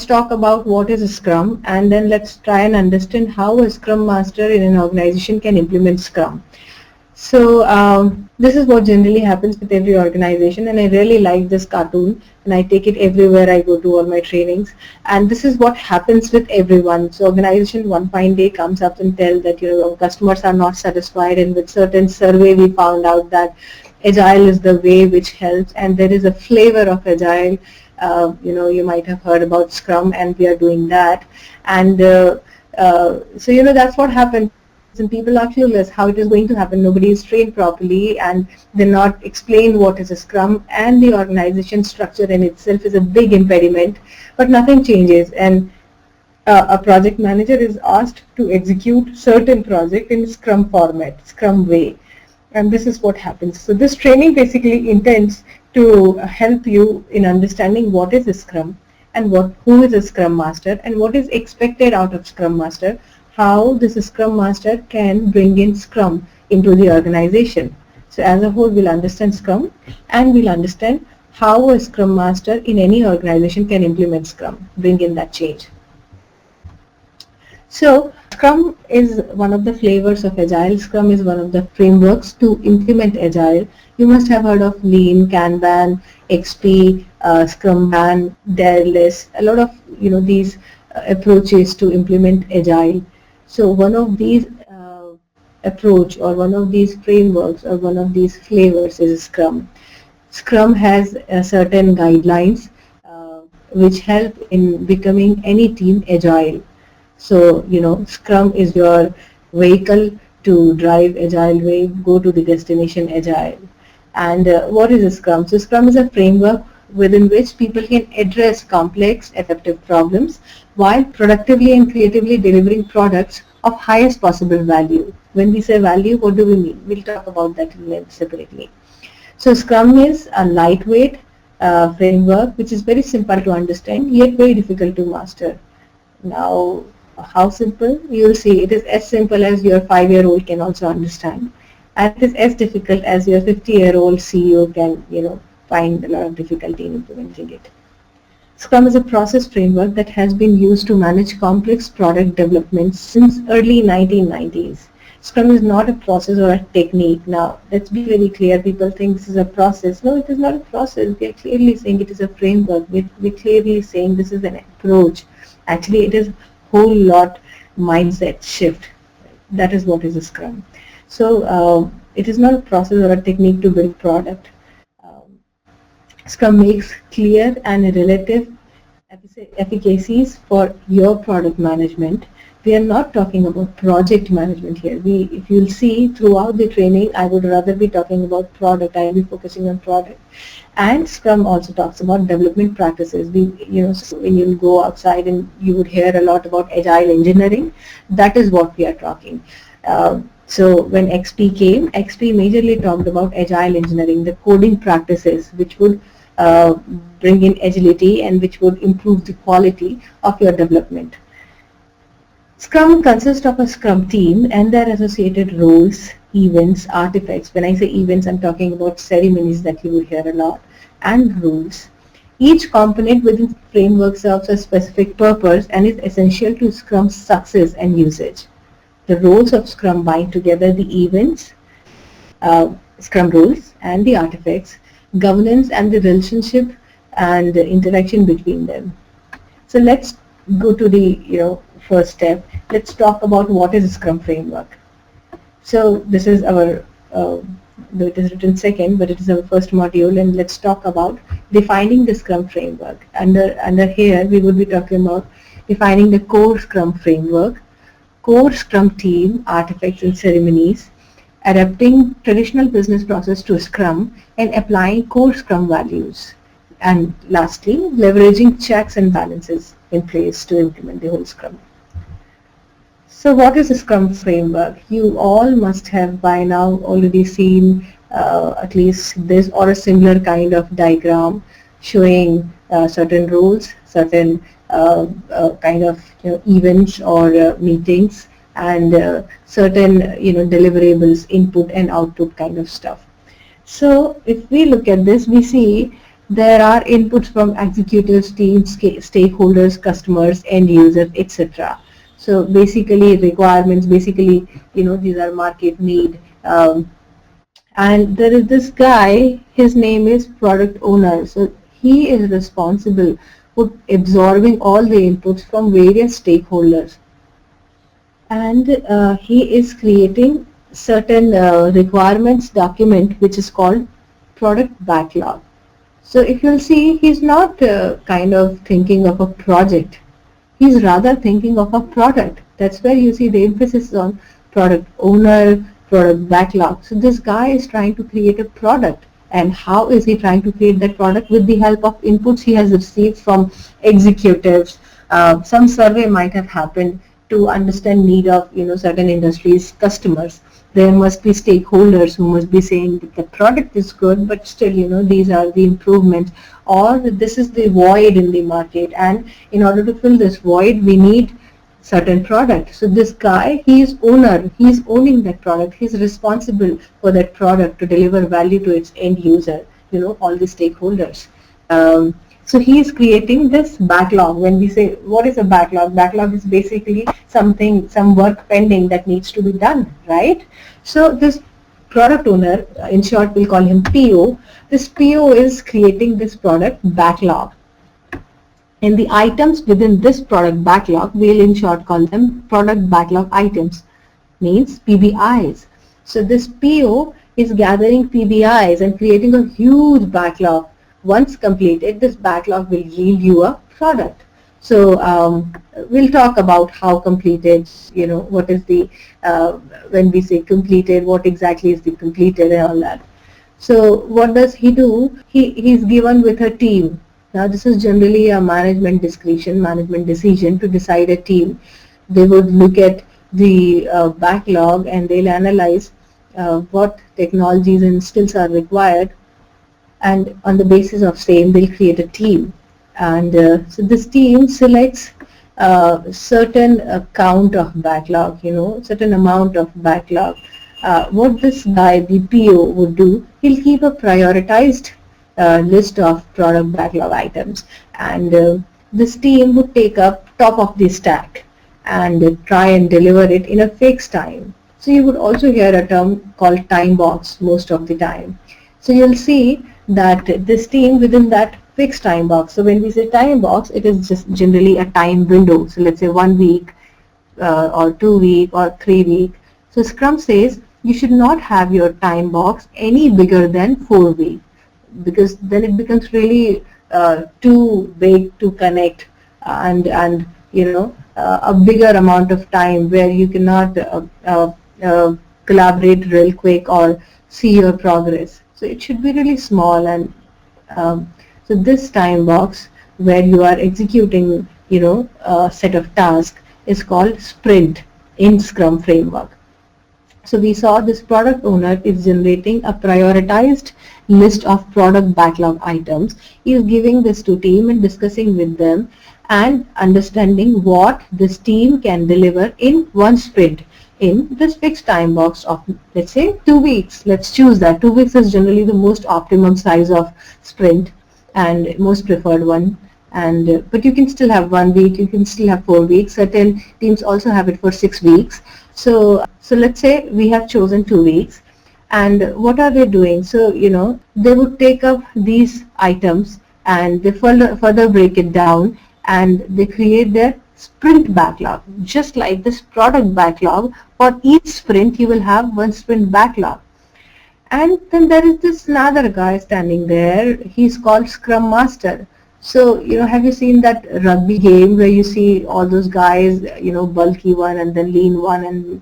talk about what is a Scrum, and then let's try and understand how a Scrum Master in an organization can implement Scrum. So this is what generally happens with every organization, and I really like this cartoon and I take it everywhere I go to all my trainings, and this is what happens with everyone. So organization one fine day comes up and tell that our customers are not satisfied, and with certain survey we found out that Agile is the way which helps, and there is a flavor of Agile. You might have heard about Scrum, and we are doing that, and so that's what happens. And people are clueless how it is going to happen. Nobody is trained properly, and they're not explained what is a Scrum, and the organization structure in itself is a big impediment, but nothing changes. And a project manager is asked to execute certain project in Scrum format, Scrum way, and this is what happens. So this training basically intends to help you in understanding what is a Scrum, and who is a Scrum Master, and what is expected out of Scrum Master, how this Scrum Master can bring in Scrum into the organization. So as a whole, we'll understand Scrum, and we'll understand how a Scrum Master in any organization can implement Scrum, bring in that change. So Scrum is one of the flavors of Agile. Scrum is one of the frameworks to implement Agile. You must have heard of Lean, Kanban, XP, Scrum Ban, Deadless, a lot of these approaches to implement Agile. So one of these approach, or one of these frameworks, or one of these flavors is Scrum. Scrum has certain guidelines which help in becoming any team agile. So Scrum is your vehicle to drive Agile way, go to the destination Agile. And what is a Scrum? So Scrum is a framework within which people can address complex adaptive problems while productively and creatively delivering products of highest possible value. When we say value, what do we mean? We'll talk about that separately. So Scrum is a lightweight framework which is very simple to understand yet very difficult to master. Now, how simple? You'll see it is as simple as your 5-year-old can also understand, and it is as difficult as your 50-year-old CEO can find a lot of difficulty in implementing it. Scrum is a process framework that has been used to manage complex product development since early 1990s. Scrum is not a process or a technique. Now, let's be very clear. People think this is a process. No, it is not a process. We are clearly saying it is a framework. We're clearly saying this is an approach. Actually, it is a whole lot mindset shift. That is what is a Scrum. So, it is not a process or a technique to build product. Scrum makes clear and relative efficacies for your product management. We are not talking about project management here. If you'll see throughout the training, I would rather be talking about product. I will be focusing on product. And Scrum also talks about development practices. So when you go outside and you would hear a lot about agile engineering, that is what we are talking. So when XP came, XP majorly talked about agile engineering, the coding practices which would bring in agility and which would improve the quality of your development. Scrum consists of a Scrum team and their associated roles, events, artifacts. When I say events, I'm talking about ceremonies that you will hear a lot, and rules. Each component within the framework serves a specific purpose and is essential to Scrum's success and usage. The roles of Scrum bind together the events, Scrum rules, and the artifacts, governance, and the relationship and the interaction between them. So let's go to the first step. Let's talk about what is a Scrum framework. So this is our it is written second, but it is our first module, and let's talk about defining the Scrum framework. Under here we would be talking about defining the core Scrum framework, core Scrum team, artifacts and ceremonies, adapting traditional business process to Scrum, and applying core Scrum values. And lastly, leveraging checks and balances in place to implement the whole Scrum. So what is a Scrum framework? You all must have by now already seen at least this or a similar kind of diagram showing certain rules, certain kind of events or meetings, and certain deliverables, input and output kind of stuff. So if we look at this, we see There are inputs from executives, teams, stakeholders, customers, end users, etc. So basically requirements, basically, these are market need. And there is this guy, his name is product owner. So he is responsible for absorbing all the inputs from various stakeholders. And he is creating certain requirements document which is called product backlog. So if you'll see, he's not kind of thinking of a project. He's rather thinking of a product. That's where you see the emphasis on product owner, product backlog. So this guy is trying to create a product. And how is he trying to create that product? With the help of inputs he has received from executives. Some survey might have happened to understand need of certain industries, customers. There must be stakeholders who must be saying that the product is good, but still these are the improvements, or this is the void in the market, and in order to fill this void we need certain product. So this guy, he is owner, he is owning that product, he is responsible for that product to deliver value to its end user, all the stakeholders. So he is creating this backlog. When we say what is a backlog? Backlog is basically something, some work pending that needs to be done, right? So this product owner, in short we'll call him PO, this PO is creating this product backlog. And the items within this product backlog, we'll in short call them product backlog items, means PBIs. So this PO is gathering PBIs and creating a huge backlog. Once completed, this backlog will yield you a product. So we'll talk about how completed, what is the, when we say completed, what exactly is the completed and all that. So what does he do? He's given with a team. Now this is generally a management discretion, management decision to decide a team. They would look at the backlog and they'll analyze what technologies and skills are required, and on the basis of same they'll create a team. And so this team selects certain count of backlog, certain amount of backlog. What this guy, the PO, would do, he'll keep a prioritized list of product backlog items, and this team would take up top of the stack and try and deliver it in a fixed time. So you would also hear a term called time box most of the time. So you'll see that this team within that fixed time box. So when we say time box, it is just generally a time window. So let's say 1 week or 2 week or 3 week. So Scrum says you should not have your time box any bigger than 4 weeks, because then it becomes really too big to connect, and a bigger amount of time where you cannot collaborate real quick or see your progress. So it should be really small, and so this time box where you are executing a set of tasks is called sprint in Scrum Framework. So we saw this product owner is generating a prioritized list of product backlog items. He is giving this to team and discussing with them and understanding what this team can deliver in one sprint in this fixed time box of, let's say, 2 weeks. Let's choose that. 2 weeks is generally the most optimum size of sprint and most preferred one. And but you can still have 1 week, you can still have 4 weeks. Certain teams also have it for 6 weeks. So let's say we have chosen 2 weeks, and what are they doing? So they would take up these items and they further break it down and they create their sprint backlog. Just like this product backlog, for each sprint you will have one sprint backlog. And then there is this another guy standing there. He's called Scrum Master. So have you seen that rugby game where you see all those guys, bulky one and then lean one, and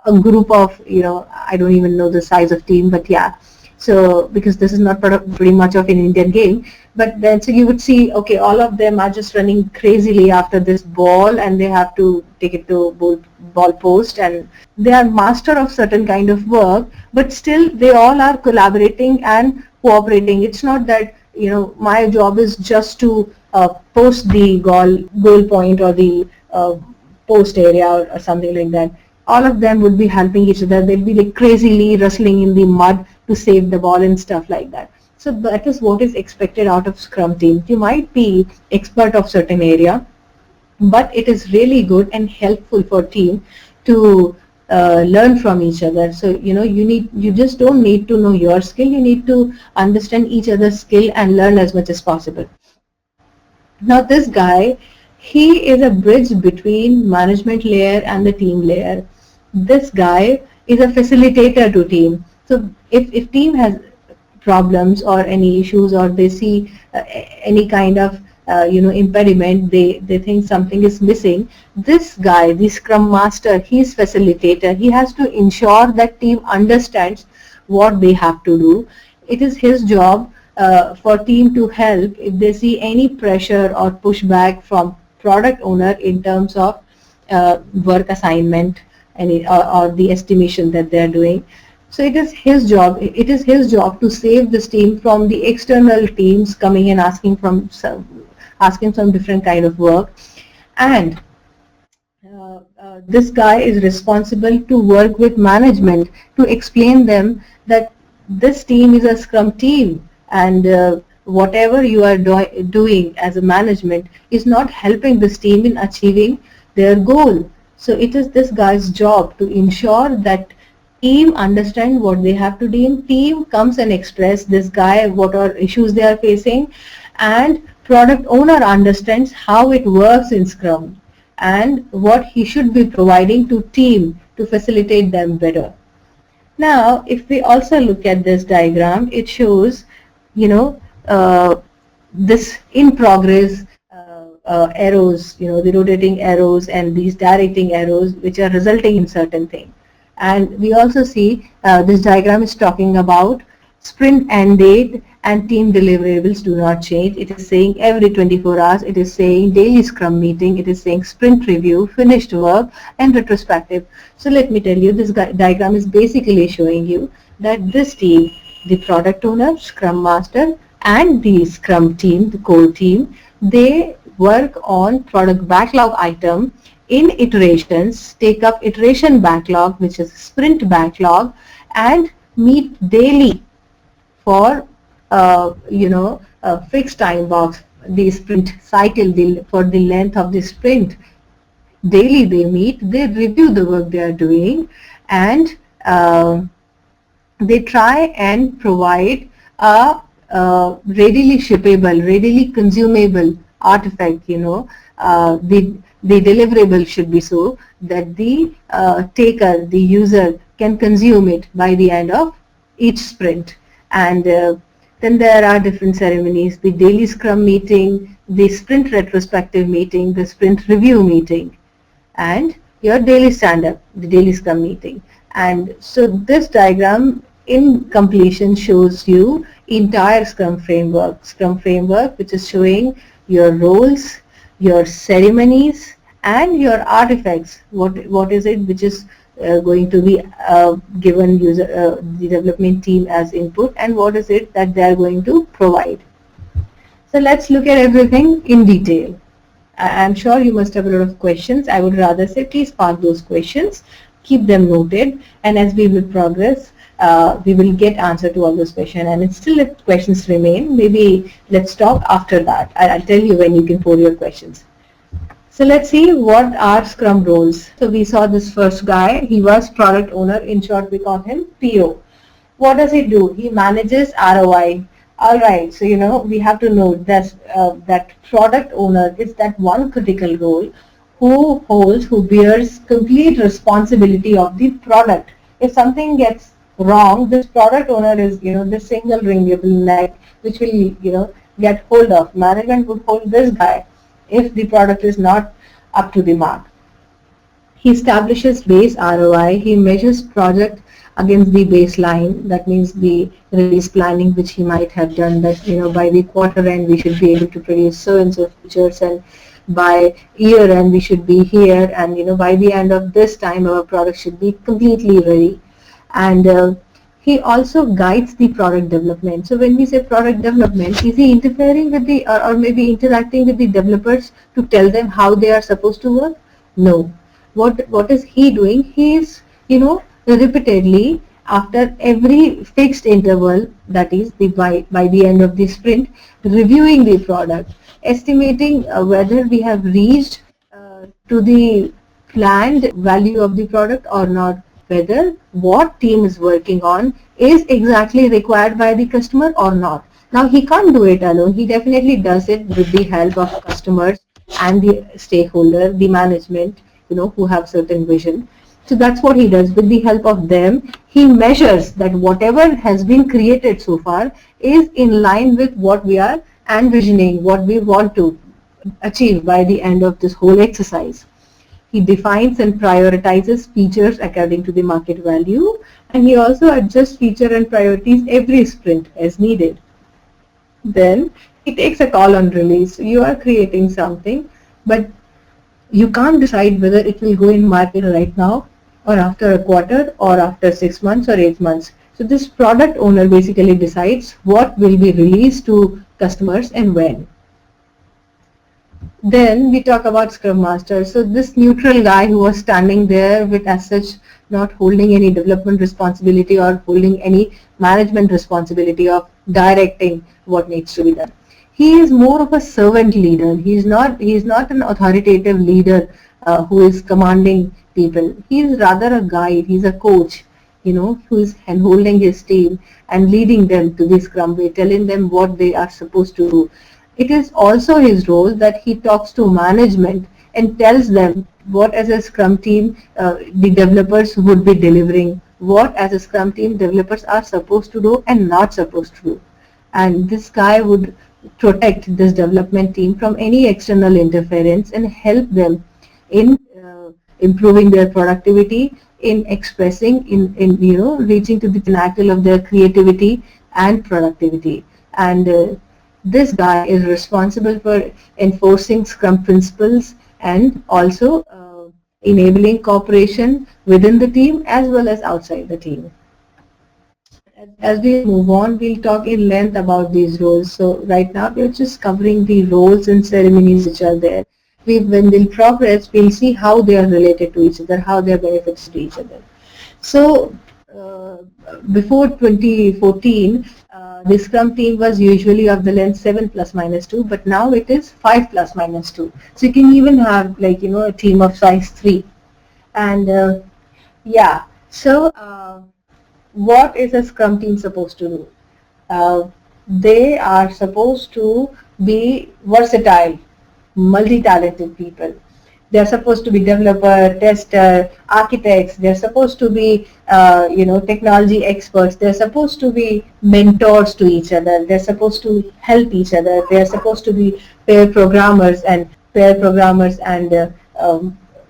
a group of, I don't even know the size of team, but yeah. So because this is not pretty much of an Indian game, but then so you would see, okay, all of them are just running crazily after this ball, and they have to take it to ball post, and they are master of certain kind of work, but still they all are collaborating and cooperating. It's not that my job is just to post the goal point or the post area or something like that. All of them would be helping each other. They'll be like crazily wrestling in the mud to save the ball and stuff like that. So that is what is expected out of Scrum team. You might be expert of certain area, but it is really good and helpful for team to learn from each other. So you just don't need to know your skill, you need to understand each other's skill and learn as much as possible. Now this guy, he is a bridge between management layer and the team layer. This guy is a facilitator to team. So if team has problems or any issues, or they see any kind of impediment, they think something is missing, this guy, the Scrum Master, he's facilitator. He has to ensure that team understands what they have to do. It is his job for team to help if they see any pressure or pushback from product owner in terms of work assignment or the estimation that they are doing. So it is his job. It is his job to save this team from the external teams coming and asking some different kind of work. And this guy is responsible to work with management to explain them that this team is a Scrum team, and whatever you are doing as a management is not helping this team in achieving their goal. So it is this guy's job to ensure that team understand what they have to do. Team comes and express this guy what are issues they are facing, and product owner understands how it works in Scrum and what he should be providing to team to facilitate them better. Now, if we also look at this diagram, it shows, this in progress arrows, the rotating arrows and these directing arrows, which are resulting in certain thing. And we also see this diagram is talking about sprint end date and team deliverables do not change. It is saying every 24 hours, it is saying daily Scrum meeting, it is saying sprint review, finished work and retrospective. So let me tell you, this diagram is basically showing you that this team, the product owner, Scrum Master and the Scrum team, the core team, they work on product backlog item in iterations, take up iteration backlog, which is sprint backlog, and meet daily for a fixed time box, the sprint cycle for the length of the sprint. Daily they meet, they review the work they are doing, and they try and provide a readily shippable, readily consumable artifact. The deliverable should be so that the taker, the user, can consume it by the end of each sprint. And then there are different ceremonies: the daily Scrum meeting, the sprint retrospective meeting, the sprint review meeting, and your daily stand-up, the daily Scrum meeting. And so this diagram in completion shows you entire Scrum framework, which is showing your roles, your ceremonies, and your artifacts. What is it which is going to be given the development team as input, and what is it that they are going to provide. So let's look at everything in detail. I'm sure you must have a lot of questions. I would rather say please park those questions, keep them noted, and as we will progress, we will get answer to all those questions. And it's still, if questions remain, maybe let's talk after that. I'll tell you when you can pour your questions. So let's see what are Scrum roles. So we saw this first guy. He was product owner. In short, we call him PO. What does he do? He manages ROI. All right. So we have to know that product owner is that one critical role who bears complete responsibility of the product. If something gets wrong, this product owner is the single ringable neck which will get hold of. Management would hold this guy if the product is not up to the mark. He establishes base ROI. He measures project against the baseline. That means the release planning which he might have done, that by the quarter end we should be able to produce so and so features, and by year end we should be here, and by the end of this time our product should be completely ready. And he also guides the product development. So when we say product development, is he interfering with the or maybe interacting with the developers to tell them how they are supposed to work? No. What is he doing? He is repeatedly after every fixed interval, that is by the end of the sprint, reviewing the product, estimating whether we have reached to the planned value of the product or not, whether what team is working on is exactly required by the customer or not. Now he can't do it alone. He definitely does it with the help of customers and the stakeholder, the management, who have certain vision. So that's what he does. With the help of them, he measures that whatever has been created so far is in line with what we are envisioning, what we want to achieve by the end of this whole exercise. He defines and prioritizes features according to the market value, and he also adjusts feature and priorities every sprint as needed. Then he takes a call on release. You are creating something, but you can't decide whether it will go in market right now or after a quarter or after 6 months or 8 months. So this product owner basically decides what will be released to customers and when. Then we talk about Scrum Master. So this neutral guy who was standing there with as such not holding any development responsibility or holding any management responsibility of directing what needs to be done. He is more of a servant leader. He is not an authoritative leader who is commanding people. He is rather a guide. He's a coach, who is handholding his team and leading them to the Scrum way, telling them what they are supposed to do. It is also his role that he talks to management and tells them what as a Scrum team the developers would be delivering, what as a Scrum team developers are supposed to do and not supposed to do. And this guy would protect this development team from any external interference and help them in improving their productivity, in expressing, in reaching to the pinnacle of their creativity and productivity. And this guy is responsible for enforcing Scrum principles and also enabling cooperation within the team as well as outside the team. As we move on, we'll talk in length about these roles. So right now we're just covering the roles and ceremonies which are there. When we'll progress, we'll see how they are related to each other, how they are benefits to each other. So before 2014, the Scrum team was usually of the length 7 plus minus 2, but now it is 5 plus minus 2. So you can even have a team of size 3. And yeah, so what is a Scrum team supposed to do? They are supposed to be versatile, multi-talented people. They're supposed to be developer, tester, architects. They're supposed to be, technology experts. They're supposed to be mentors to each other. They're supposed to help each other. They're supposed to be pair programmers and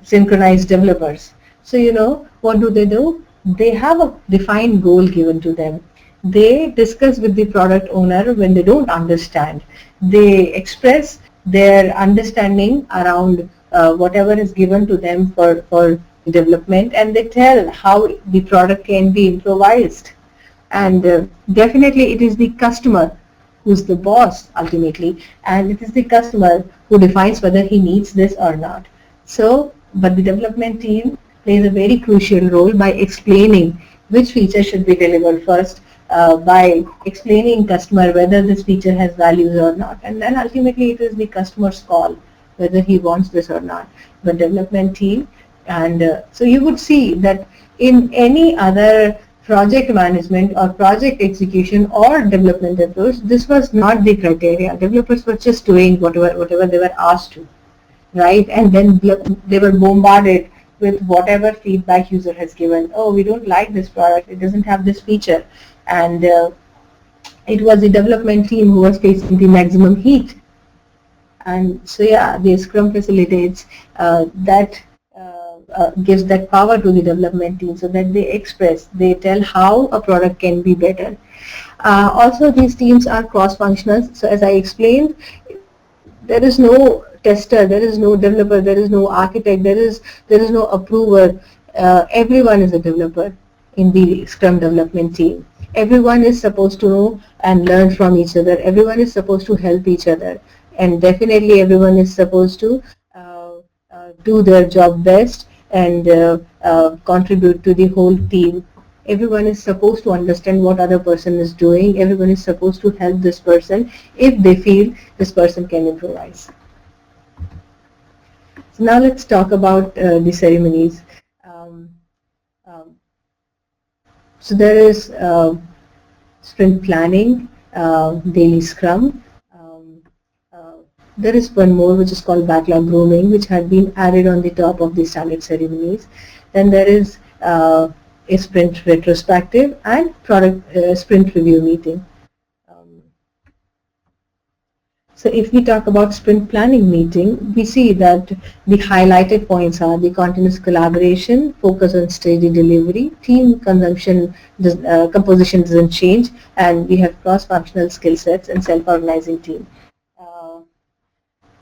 synchronized developers. So, what do? They have a defined goal given to them. They discuss with the product owner when they don't understand. They express their understanding around whatever is given to them for development, and they tell how the product can be improvised. And definitely it is the customer who's the boss ultimately, and it is the customer who defines whether he needs this or not. So, but the development team plays a very crucial role by explaining which feature should be delivered first, by explaining customer whether this feature has values or not, and then ultimately it is the customer's call whether he wants this or not, the development team. And so you would see that in any other project management or project execution or development approach, this was not the criteria. Developers were just doing whatever they were asked to, right? And then they were bombarded with whatever feedback user has given. Oh, we don't like this product, it doesn't have this feature. And it was the development team who was facing the maximum heat. And so yeah, the Scrum facilitates that, gives that power to the development team so that they express, they tell how a product can be better. Also, these teams are cross-functional. So as I explained, there is no tester, there is no developer, there is no architect, there is no approver. Everyone is a developer in the Scrum development team. Everyone is supposed to know and learn from each other. Everyone is supposed to help each other. And definitely everyone is supposed to do their job best and contribute to the whole team Everyone is supposed to understand what other person is doing. Everyone is supposed to help this person if they feel this person can improvise. So now let's talk about the ceremonies. Um, um, so there is sprint planning, daily scrum. Uh, there is one more which is called backlog grooming, which had been added on the top of the standard ceremonies. Then there is a sprint retrospective and product sprint review meeting. Um, So if we talk about sprint planning meeting, we see that the highlighted points are the continuous collaboration, focus on steady delivery, team composition doesn't change, and we have cross-functional skill sets and self-organizing team.